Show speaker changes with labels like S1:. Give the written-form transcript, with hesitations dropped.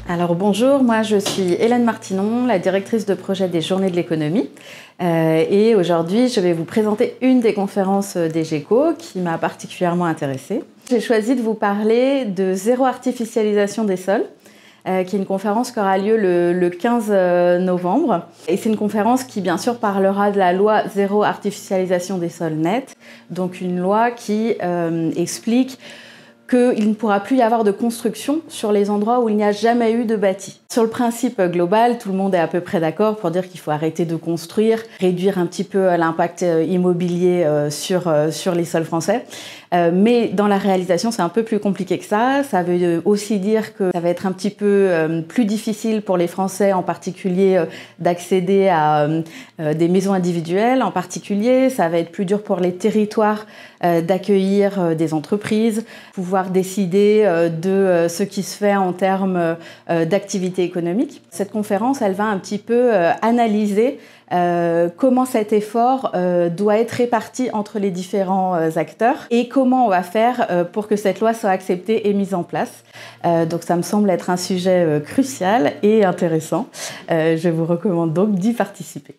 S1: Alors bonjour, moi je suis Hélène Martinon, la directrice de projet des Journées de l'économie. Et aujourd'hui, je vais vous présenter une des conférences des GECO qui m'a particulièrement intéressée. J'ai choisi de vous parler de zéro artificialisation des sols, qui est une conférence qui aura lieu le 15 novembre. Et c'est une conférence qui, bien sûr, parlera de la loi zéro artificialisation des sols nets, donc une loi qui explique qu'il ne pourra plus y avoir de construction sur les endroits où il n'y a jamais eu de bâti. Sur le principe global, tout le monde est à peu près d'accord pour dire qu'il faut arrêter de construire, réduire un petit peu l'impact immobilier sur les sols français. Mais dans la réalisation, c'est un peu plus compliqué que ça. Ça veut aussi dire que ça va être un petit peu plus difficile pour les Français, en particulier, d'accéder à des maisons individuelles. En particulier, ça va être plus dur pour les territoires d'accueillir des entreprises, pouvoir décider de ce qui se fait en termes d'activité économique. Cette conférence, elle va un petit peu analyser comment cet effort doit être réparti entre les différents acteurs et comment on va faire pour que cette loi soit acceptée et mise en place. Donc ça me semble être un sujet crucial et intéressant. Je vous recommande donc d'y participer.